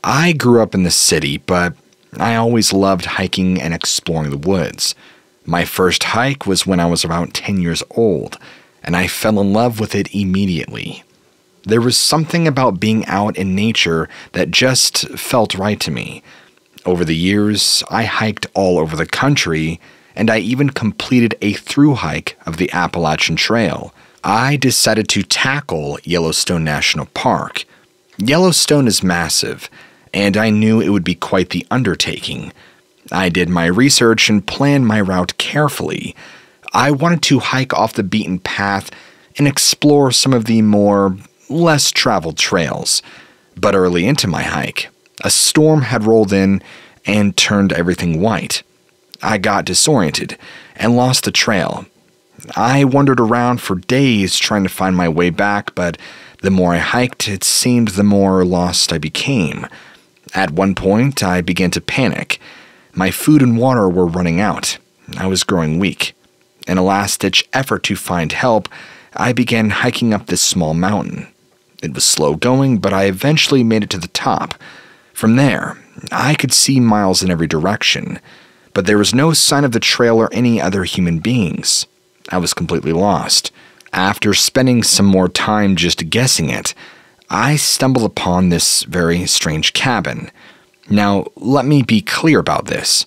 I grew up in the city, but I always loved hiking and exploring the woods. My first hike was when I was about 10 years old, and I fell in love with it immediately. There was something about being out in nature that just felt right to me. Over the years, I hiked all over the country, and I even completed a through hike of the Appalachian Trail. I decided to tackle Yellowstone National Park. Yellowstone is massive, and I knew it would be quite the undertaking. I did my research and planned my route carefully. I wanted to hike off the beaten path and explore some of the less traveled trails. But early into my hike, a storm had rolled in and turned everything white. I got disoriented and lost the trail. I wandered around for days trying to find my way back, but the more I hiked, it seemed the more lost I became. At one point, I began to panic. My food and water were running out. I was growing weak. In a last-ditch effort to find help, I began hiking up this small mountain. It was slow going, but I eventually made it to the top. From there, I could see miles in every direction, but there was no sign of the trail or any other human beings. I was completely lost. After spending some more time just guessing it, I stumbled upon this very strange cabin. Now, let me be clear about this.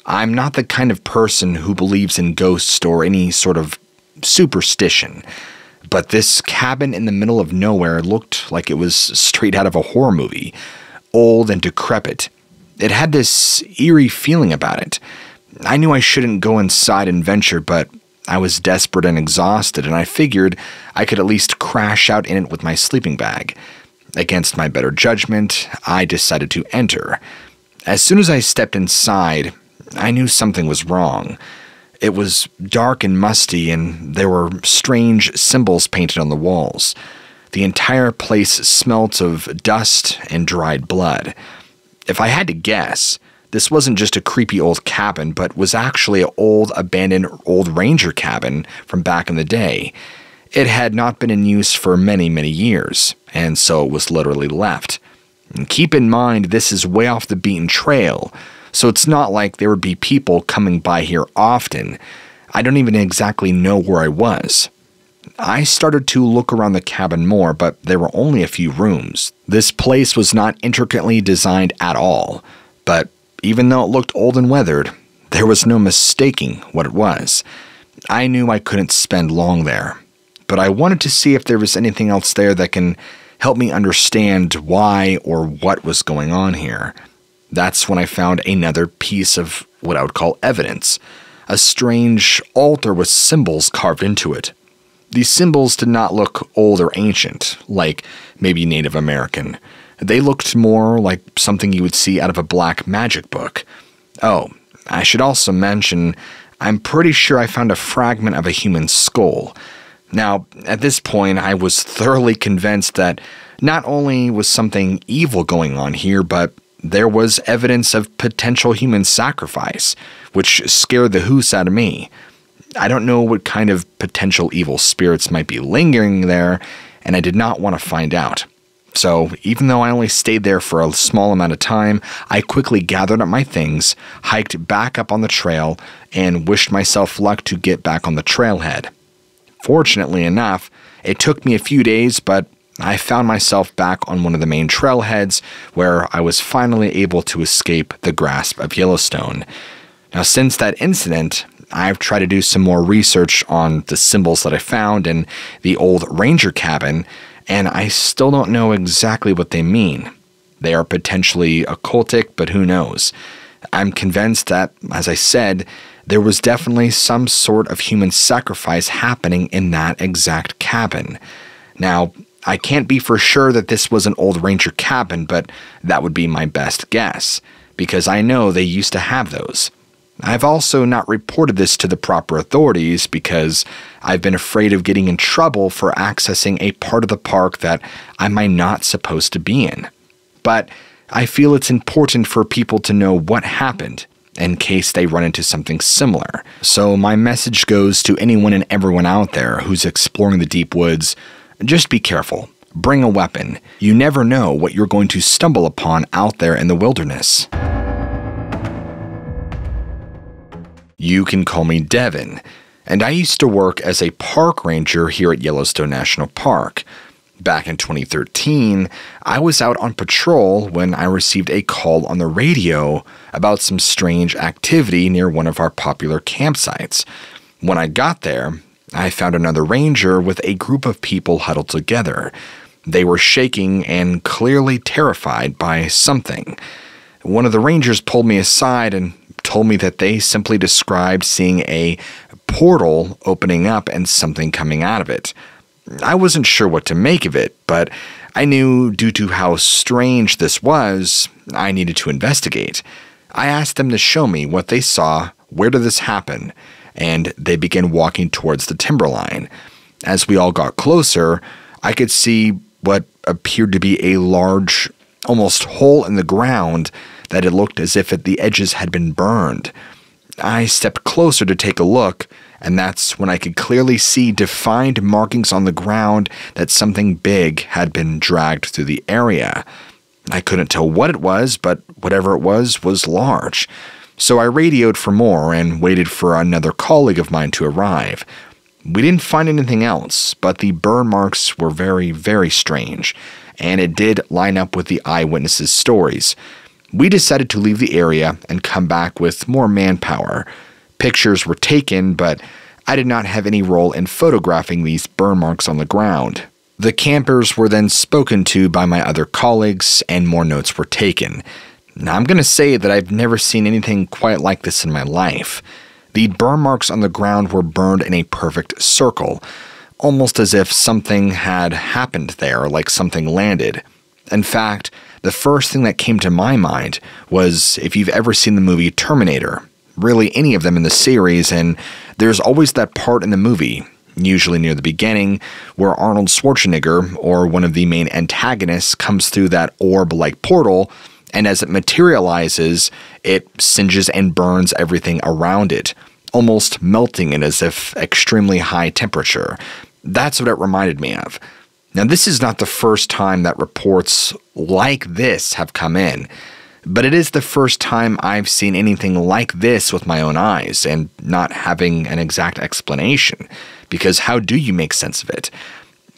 I'm not the kind of person who believes in ghosts or any sort of superstition, but this cabin in the middle of nowhere looked like it was straight out of a horror movie, old and decrepit. It had this eerie feeling about it. I knew I shouldn't go inside and venture, but I was desperate and exhausted, and I figured I could at least crash out in it with my sleeping bag. Against my better judgment, I decided to enter. As soon as I stepped inside, I knew something was wrong. It was dark and musty, and there were strange symbols painted on the walls. The entire place smelt of dust and dried blood. If I had to guess, this wasn't just a creepy old cabin, but was actually an old, abandoned old ranger cabin from back in the day. It had not been in use for many, many years, and so it was literally left. And keep in mind, this is way off the beaten trail, so it's not like there would be people coming by here often. I don't even exactly know where I was. I started to look around the cabin more, but there were only a few rooms. This place was not intricately designed at all, but even though it looked old and weathered, there was no mistaking what it was. I knew I couldn't spend long there, but I wanted to see if there was anything else there that can help me understand why or what was going on here. That's when I found another piece of what I would call evidence, a strange altar with symbols carved into it. These symbols did not look old or ancient, like maybe Native American. They looked more like something you would see out of a black magic book. Oh, I should also mention, I'm pretty sure I found a fragment of a human skull. Now, at this point, I was thoroughly convinced that not only was something evil going on here, but there was evidence of potential human sacrifice, which scared the hoose out of me. I don't know what kind of potential evil spirits might be lingering there, and I did not want to find out. So, even though I only stayed there for a small amount of time, I quickly gathered up my things, hiked back up on the trail, and wished myself luck to get back on the trailhead. Fortunately enough, it took me a few days, but I found myself back on one of the main trailheads where I was finally able to escape the grasp of Yellowstone. Now, since that incident, I've tried to do some more research on the symbols that I found in the old ranger cabin, and I still don't know exactly what they mean. They are potentially occultic, but who knows? I'm convinced that, as I said, there was definitely some sort of human sacrifice happening in that exact cabin. Now, I can't be for sure that this was an old ranger cabin, but that would be my best guess, because I know they used to have those. I've also not reported this to the proper authorities because I've been afraid of getting in trouble for accessing a part of the park that I might not supposed to be in. But I feel it's important for people to know what happened in case they run into something similar. So my message goes to anyone and everyone out there who's exploring the deep woods. Just be careful. Bring a weapon. You never know what you're going to stumble upon out there in the wilderness. You can call me Devin, and I used to work as a park ranger here at Yellowstone National Park. Back in 2013, I was out on patrol when I received a call on the radio about some strange activity near one of our popular campsites. When I got there, I found another ranger with a group of people huddled together. They were shaking and clearly terrified by something. One of the rangers pulled me aside and told me that they simply described seeing a portal opening up and something coming out of it. I wasn't sure what to make of it, but I knew due to how strange this was, I needed to investigate. I asked them to show me what they saw, where did this happen, and they began walking towards the timberline. As we all got closer, I could see what appeared to be a large, almost hole in the ground that it looked as if the edges had been burned. I stepped closer to take a look, and that's when I could clearly see defined markings on the ground that something big had been dragged through the area. I couldn't tell what it was, but whatever it was large. So I radioed for more and waited for another colleague of mine to arrive. We didn't find anything else, but the burn marks were very, very strange, and it did line up with the eyewitnesses' stories. We decided to leave the area and come back with more manpower. Pictures were taken, but I did not have any role in photographing these burn marks on the ground. The campers were then spoken to by my other colleagues, and more notes were taken. Now, I'm going to say that I've never seen anything quite like this in my life. The burn marks on the ground were burned in a perfect circle, almost as if something had happened there, like something landed. In fact, the first thing that came to my mind was if you've ever seen the movie Terminator, really any of them in the series, and there's always that part in the movie, usually near the beginning, where Arnold Schwarzenegger, or one of the main antagonists, comes through that orb-like portal, and as it materializes, it singes and burns everything around it, almost melting it as if extremely high temperature. That's what it reminded me of. Now, this is not the first time that reports like this have come in, but it is the first time I've seen anything like this with my own eyes and not having an exact explanation, because how do you make sense of it?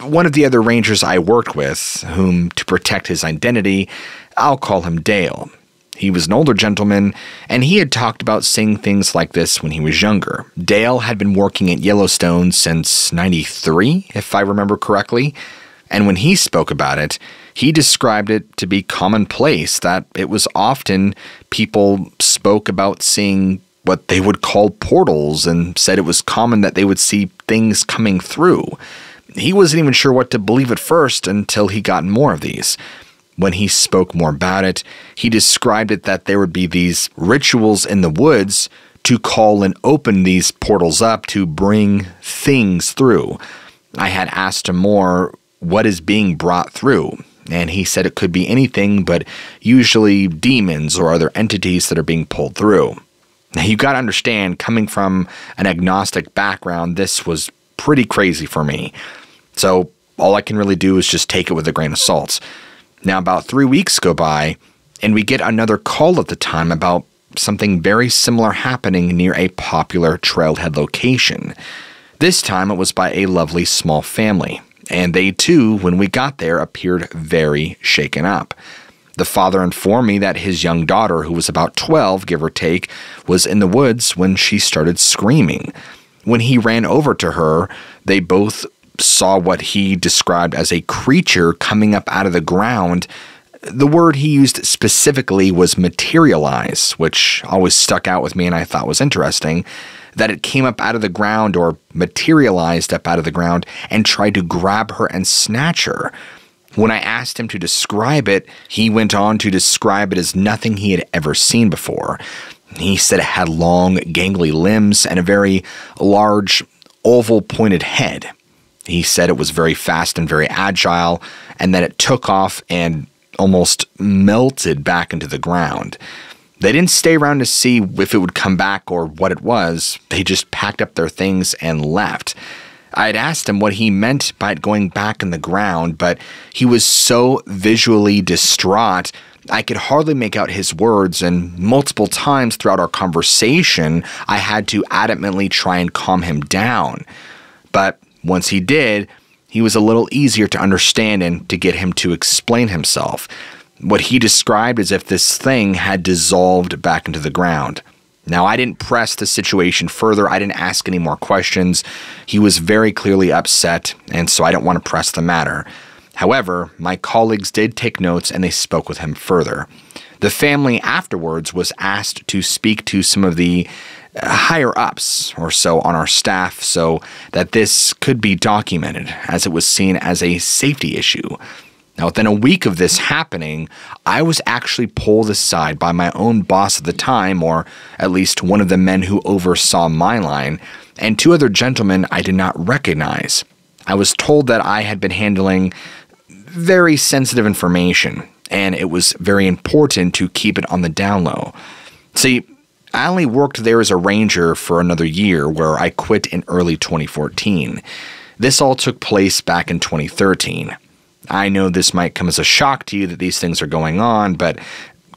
One of the other rangers I worked with, whom, to protect his identity, I'll call him Dale. He was an older gentleman, and he had talked about seeing things like this when he was younger. Dale had been working at Yellowstone since '93, if I remember correctly, and when he spoke about it, he described it to be commonplace, that it was often people spoke about seeing what they would call portals and said it was common that they would see things coming through. He wasn't even sure what to believe at first until he got more of these. When he spoke more about it, he described it that there would be these rituals in the woods to call and open these portals up to bring things through. I had asked him more, what is being brought through? And he said it could be anything, but usually demons or other entities that are being pulled through. Now, you got to understand, coming from an agnostic background, this was pretty crazy for me. So all I can really do is just take it with a grain of salt. Now, about 3 weeks go by, and we get another call at the time about something very similar happening near a popular trailhead location. This time it was by a lovely small family, and they too, when we got there, appeared very shaken up. The father informed me that his young daughter, who was about 12, give or take, was in the woods when she started screaming. When he ran over to her, they both saw what he described as a creature coming up out of the ground. The word he used specifically was materialize, which always stuck out with me and I thought was interesting, that it came up out of the ground or materialized up out of the ground and tried to grab her and snatch her. When I asked him to describe it, he went on to describe it as nothing he had ever seen before. He said it had long, gangly limbs and a very large, oval-pointed head. He said it was very fast and very agile, and that it took off and almost melted back into the ground. They didn't stay around to see if it would come back or what it was. They just packed up their things and left. I had asked him what he meant by it going back in the ground, but he was so visually distraught, I could hardly make out his words, and multiple times throughout our conversation, I had to adamantly try and calm him down. But once he did, he was a little easier to understand and to get him to explain himself. What he described as if this thing had dissolved back into the ground. Now, I didn't press the situation further. I didn't ask any more questions. He was very clearly upset, and so I don't want to press the matter. However, my colleagues did take notes and they spoke with him further. The family afterwards was asked to speak to some of the higher-ups or so on our staff so that this could be documented, as it was seen as a safety issue. Now, within a week of this happening, I was actually pulled aside by my own boss at the time, or at least one of the men who oversaw my line, and two other gentlemen I did not recognize. I was told that I had been handling very sensitive information, and it was very important to keep it on the down low. See, I only worked there as a ranger for another year, where I quit in early 2014. This all took place back in 2013. I know this might come as a shock to you that these things are going on, but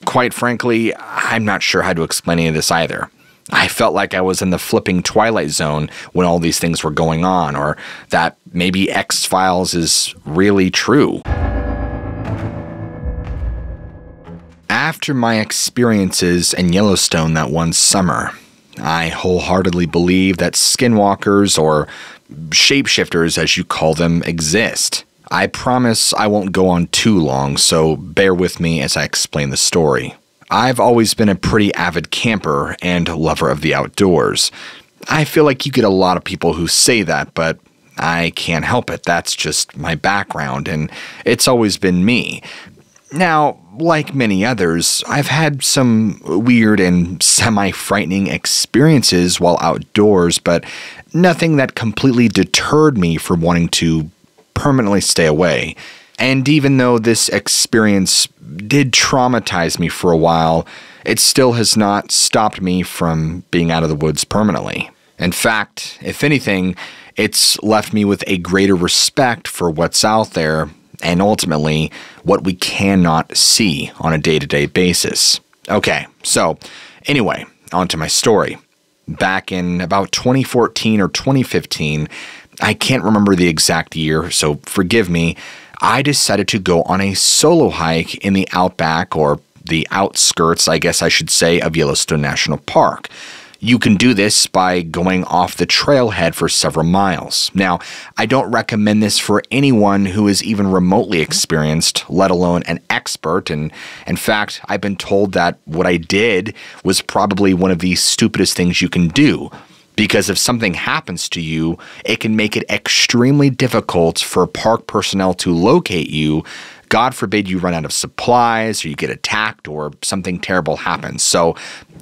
quite frankly, I'm not sure how to explain any of this either. I felt like I was in the flipping Twilight Zone when all these things were going on, or that maybe X-Files is really true. After my experiences in Yellowstone that one summer, I wholeheartedly believe that skinwalkers, or shapeshifters as you call them, exist. I promise I won't go on too long, so bear with me as I explain the story. I've always been a pretty avid camper and lover of the outdoors. I feel like you get a lot of people who say that, but I can't help it. That's just my background, and it's always been me. Now, like many others, I've had some weird and semi-frightening experiences while outdoors, but nothing that completely deterred me from wanting to permanently stay away. And even though this experience did traumatize me for a while, it still has not stopped me from being out of the woods permanently. In fact, if anything, it's left me with a greater respect for what's out there and ultimately what we cannot see on a day-to-day basis. Okay, so anyway, on to my story. Back in about 2014 or 2015, I can't remember the exact year, so forgive me, I decided to go on a solo hike in the outback, or the outskirts, I guess I should say, of Yellowstone National Park. You can do this by going off the trailhead for several miles. Now, I don't recommend this for anyone who is even remotely experienced, let alone an expert. And in fact, I've been told that what I did was probably one of the stupidest things you can do. Because if something happens to you, it can make it extremely difficult for park personnel to locate you. God forbid you run out of supplies, or you get attacked, or something terrible happens. So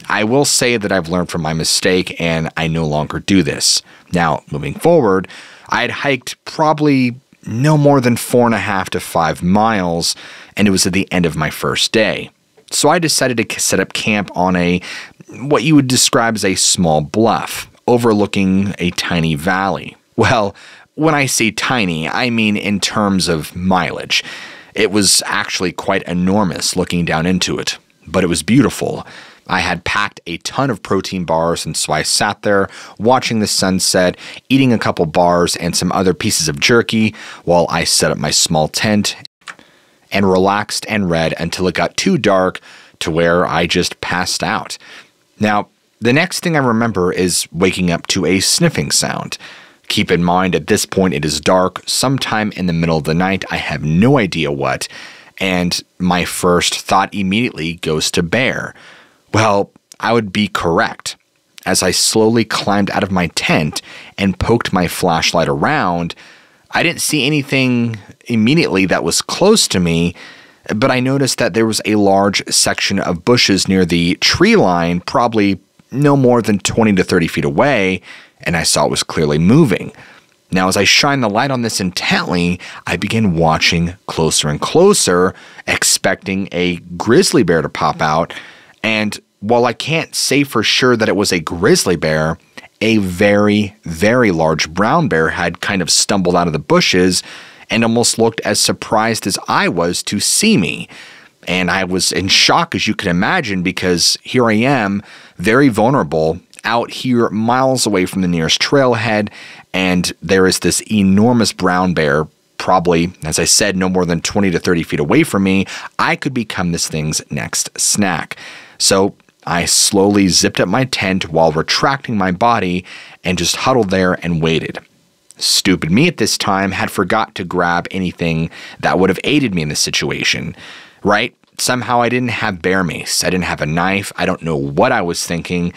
I will say that I've learned from my mistake, and I no longer do this. Now, moving forward, I had hiked probably no more than 4.5 to 5 miles, and it was at the end of my first day. So I decided to set up camp on what you would describe as a small bluff, overlooking a tiny valley. Well, when I say tiny, I mean in terms of mileage. It was actually quite enormous looking down into it, but it was beautiful. I had packed a ton of protein bars, and so I sat there watching the sunset, eating a couple bars and some other pieces of jerky while I set up my small tent and relaxed and read until it got too dark to where I just passed out. Now, the next thing I remember is waking up to a sniffing sound. Keep in mind, at this point it is dark, sometime in the middle of the night, I have no idea what, and my first thought immediately goes to bear. Well, I would be correct. As I slowly climbed out of my tent and poked my flashlight around, I didn't see anything immediately that was close to me, but I noticed that there was a large section of bushes near the tree line, probably no more than 20 to 30 feet away, and I saw it was clearly moving. Now, as I shine the light on this intently, I begin watching closer and closer, expecting a grizzly bear to pop out, and while I can't say for sure that it was a grizzly bear, a very, very large brown bear had kind of stumbled out of the bushes and almost looked as surprised as I was to see me. And I was in shock, as you can imagine, because here I am, very vulnerable, out here miles away from the nearest trailhead, and there is this enormous brown bear, probably, as I said, no more than 20 to 30 feet away from me. I could become this thing's next snack. So I slowly zipped up my tent while retracting my body and just huddled there and waited. Stupid me at this time had forgot to grab anything that would have aided me in this situation, right? Somehow I didn't have bear mace. I didn't have a knife. I don't know what I was thinking.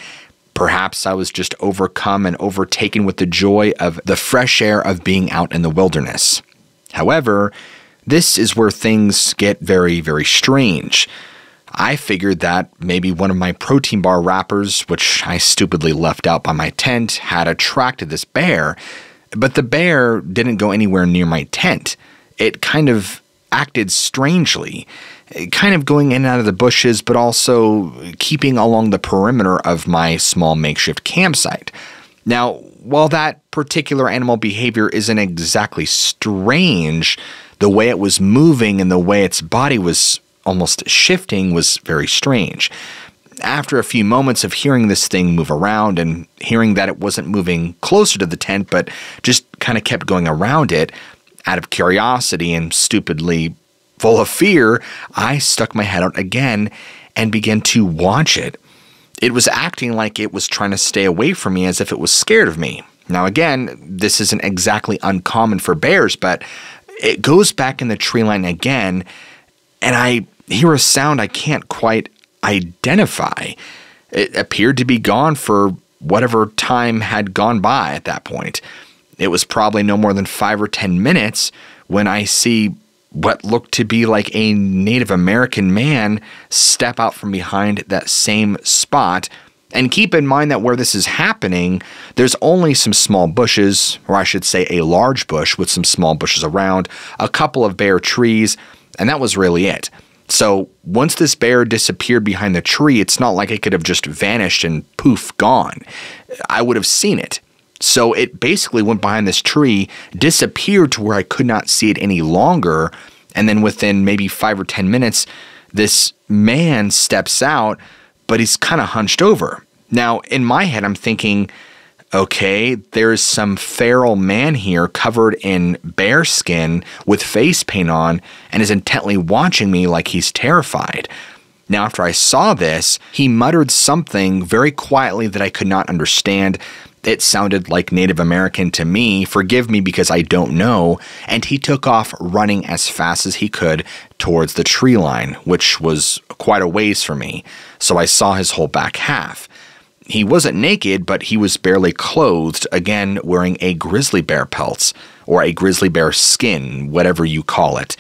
Perhaps I was just overcome and overtaken with the joy of the fresh air of being out in the wilderness. However, this is where things get very, very strange. I figured that maybe one of my protein bar wrappers, which I stupidly left out by my tent, had attracted this bear, but the bear didn't go anywhere near my tent. It kind of acted strangely, kind of going in and out of the bushes, but also keeping along the perimeter of my small makeshift campsite. Now, while that particular animal behavior isn't exactly strange, the way it was moving and the way its body was almost shifting was very strange. After a few moments of hearing this thing move around and hearing that it wasn't moving closer to the tent, but just kind of kept going around it, out of curiosity and stupidly full of fear, I stuck my head out again and began to watch it. It was acting like it was trying to stay away from me as if it was scared of me. Now again, this isn't exactly uncommon for bears, but it goes back in the tree line again, and I hear a sound I can't quite identify. It appeared to be gone for whatever time had gone by at that point. It was probably no more than 5 or 10 minutes when I see what looked to be like a Native American man step out from behind that same spot. And keep in mind that where this is happening, there's only some small bushes, or I should say a large bush with some small bushes around, a couple of bare trees, and that was really it. So once this bear disappeared behind the tree, it's not like it could have just vanished and poof, gone. I would have seen it. So it basically went behind this tree, disappeared to where I could not see it any longer, and then within maybe 5 or 10 minutes, this man steps out, but he's kind of hunched over. Now, in my head, I'm thinking, okay, there's some feral man here covered in bear skin with face paint on and is intently watching me like he's terrified. Now, after I saw this, he muttered something very quietly that I could not understand. It sounded like Native American to me, forgive me because I don't know, and he took off running as fast as he could towards the tree line, which was quite a ways for me, so I saw his whole back half. He wasn't naked, but he was barely clothed, again wearing a grizzly bear pelts, or a grizzly bear skin, whatever you call it.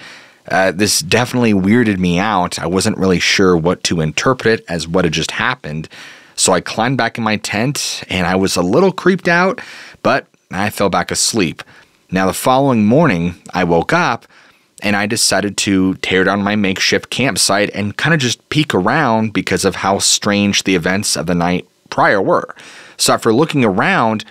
This definitely weirded me out. I wasn't really sure what to interpret it as what had just happened. So I climbed back in my tent, and I was a little creeped out, but I fell back asleep. Now, the following morning, I woke up, and I decided to tear down my makeshift campsite and kind of just peek around because of how strange the events of the night prior were. So after looking around,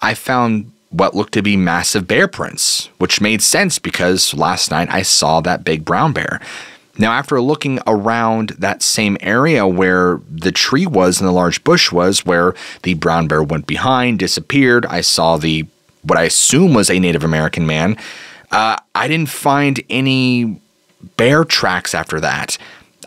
I found what looked to be massive bear prints, which made sense because last night I saw that big brown bear. Now, after looking around that same area where the tree was and the large bush was, where the brown bear went behind, disappeared, I saw what I assume was a Native American man. I didn't find any bear tracks after that.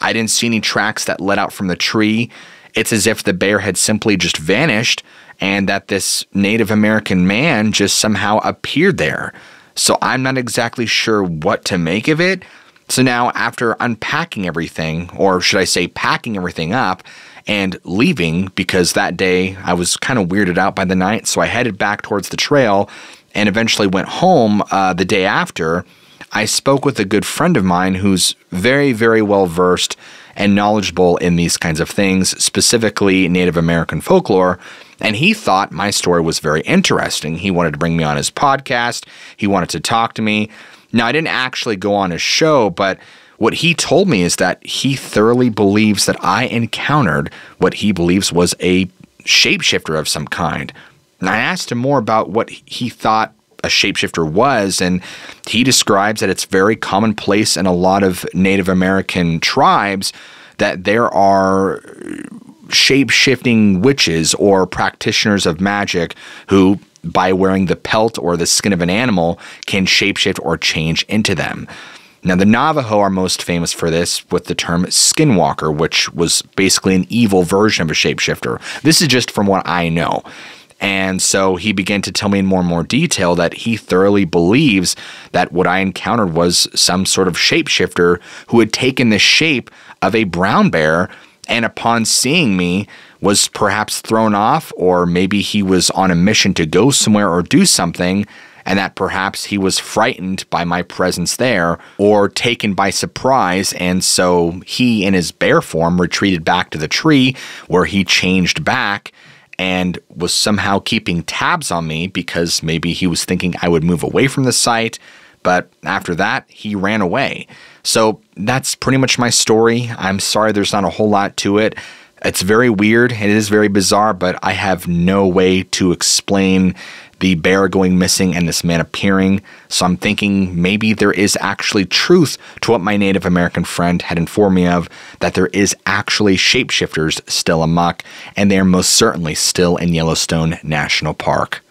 I didn't see any tracks that led out from the tree. It's as if the bear had simply just vanished and that this Native American man just somehow appeared there. So I'm not exactly sure what to make of it. So now, after unpacking everything, or should I say packing everything up and leaving, because that day I was kind of weirded out by the night, so I headed back towards the trail and eventually went home the day after. I spoke with a good friend of mine who's very, very well versed and knowledgeable in these kinds of things, specifically Native American folklore, and he thought my story was very interesting. He wanted to bring me on his podcast. He wanted to talk to me. Now, I didn't actually go on his show, but what he told me is that he thoroughly believes that I encountered what he believes was a shapeshifter of some kind. And I asked him more about what he thought a shapeshifter was, and he describes that it's very commonplace in a lot of Native American tribes that there are shape-shifting witches or practitioners of magic who, by wearing the pelt or the skin of an animal, can shapeshift or change into them. Now, the Navajo are most famous for this with the term skinwalker, which was basically an evil version of a shapeshifter. This is just from what I know. And so he began to tell me in more and more detail that he thoroughly believes that what I encountered was some sort of shapeshifter who had taken the shape of a brown bear, and upon seeing me was perhaps thrown off, or maybe he was on a mission to go somewhere or do something, and that perhaps he was frightened by my presence there or taken by surprise, and so he in his bear form retreated back to the tree where he changed back and was somehow keeping tabs on me because maybe he was thinking I would move away from the site, but after that, he ran away. So that's pretty much my story. I'm sorry there's not a whole lot to it. It's very weird. It is very bizarre, but I have no way to explain the bear going missing and this man appearing. So I'm thinking maybe there is actually truth to what my Native American friend had informed me of, that there is actually shapeshifters still amok, and they are most certainly still in Yellowstone National Park.